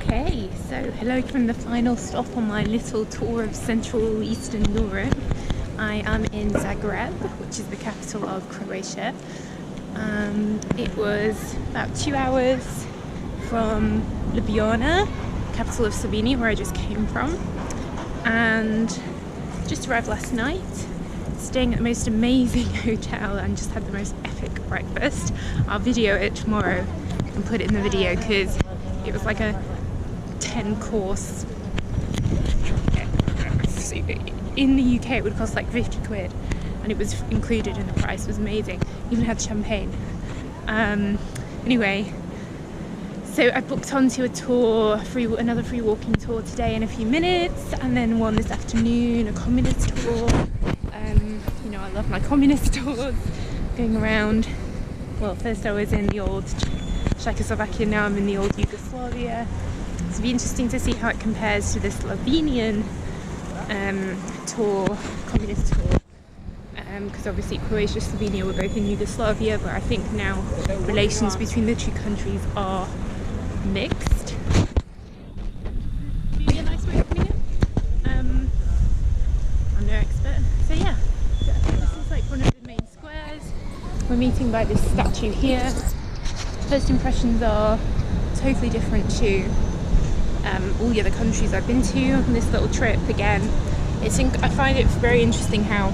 Okay, so hello from the final stop on my little tour of Central Eastern Europe. I am in Zagreb, which is the capital of Croatia. It was about 2 hours from Ljubljana, capital of Slovenia, where I just came from, and just arrived last night, staying at the most amazing hotel and just had the most epic breakfast. I'll video it tomorrow and put it in the video because it was like a 10-course. In the UK it would cost like 50 quid and it was included in the price. It was amazing. Even had champagne. Anyway, so I booked onto a tour, another free walking tour today in a few minutes, and then one this afternoon, a communist tour. You know, I love my communist tours, going around. Well, first I was in the old Czechoslovakia, now I'm in the old Yugoslavia. So it'll be interesting to see how it compares to the Slovenian tour, communist tour, because obviously Croatia and Slovenia were both in Yugoslavia, but I think now relations between the two countries are mixed. Be a nice way of putting it. I'm no expert. So yeah, this is like one of the main squares. We're meeting by this statue here. First impressions are totally different to all the other countries I've been to on this little trip. Again, I find it very interesting how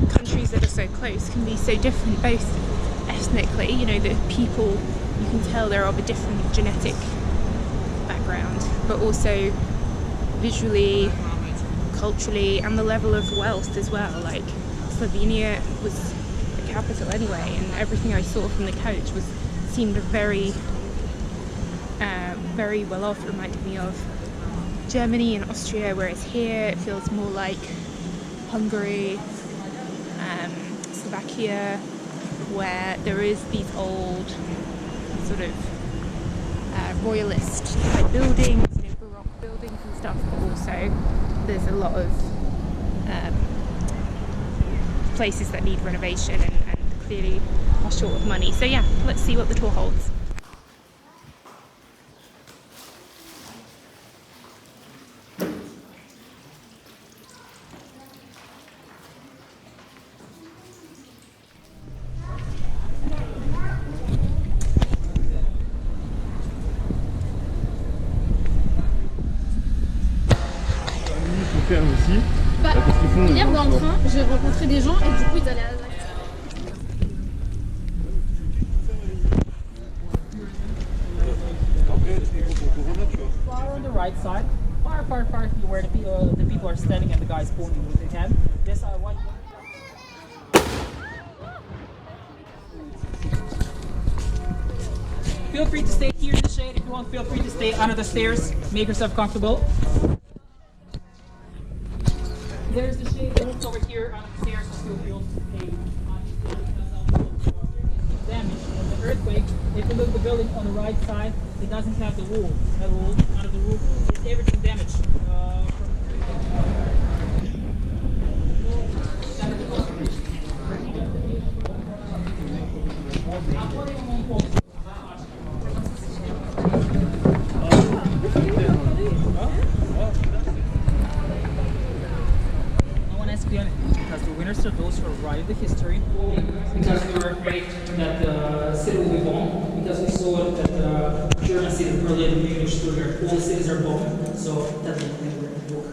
countries that are so close can be so different, both ethnically, you know, the people, you can tell they're of a different genetic background, but also visually, culturally, and the level of wealth as well. Like, Slovenia was the capital anyway, and everything I saw from the coach seemed very very well off. It reminded me of Germany and Austria, whereas here it feels more like Hungary, Slovakia, where there is these old sort of royalist type buildings, you know, Baroque buildings and stuff, but also there's a lot of places that need renovation and clearly are short of money. So yeah, let's see what the tour holds. Aussi. Bah, hier dans le train, j'ai rencontré des gens et du coup ils allaient à la Far on the right side, far where the people are standing and the guys pointing with their hand. This white. Feel free to stay here in the shade if you want. Feel free to stay under the stairs. Make yourself comfortable. There's the shade also over here on the stairs, so still feels damage from the earthquake. If you look at the building on the right side, it doesn't have the wall. That wall under the roof is everything damaged. Because the winners are those who arrived the history, because we were afraid that the city will be bombed, because we saw that the German city, Berlin, Munich, Stuttgart, all cities are bombed, so that's the thing we're in the book.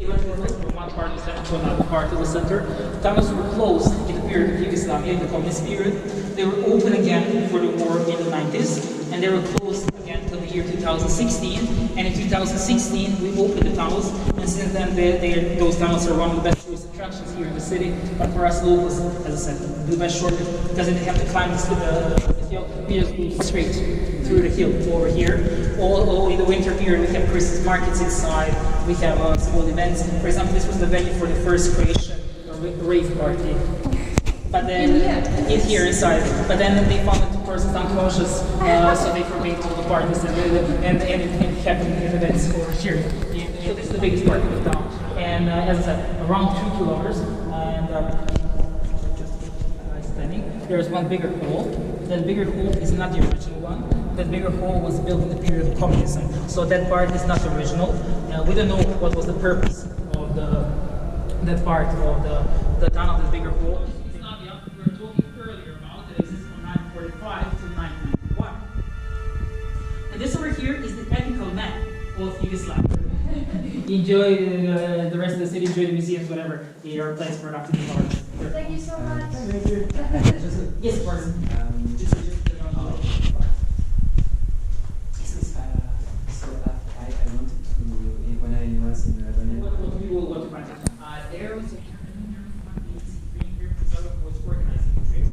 Even from one part of the center to another part of the center, tunnels were closed in the period of Yugoslavia, the communist period. They were open again for the war in the 90s, and they were closed again until the year 2016. And in 2016, we opened the tunnels, and since then, those tunnels are one of the best tourist attractions here in the city. But for us locals, as I said, the best shortcut, because they have to climb the hill. We just go straight through the hill over here. All in the winter period, we have Christmas markets inside. We have small events. For example, this was the venue for the first Croatian rave party. But then in here inside, but then they found the two persons unconscious, so they forbade all the parties, and it happened in events over here. This is the biggest part of the town, and as I said, around 2 kilometers, and just standing. There is one bigger hole. That bigger hole is not the original one. that bigger hole was built in the period of communism. So that part is not original. We don't know what was the purpose of that part of the town of this bigger hole. It's not the we were talking earlier about that exists from 1945 to 1991. And this over here is the ethical map of Yugoslavia. Enjoy the rest of the city, enjoy the museums, whatever. Your place for an afternoon. Thank you so much. Yes, of course.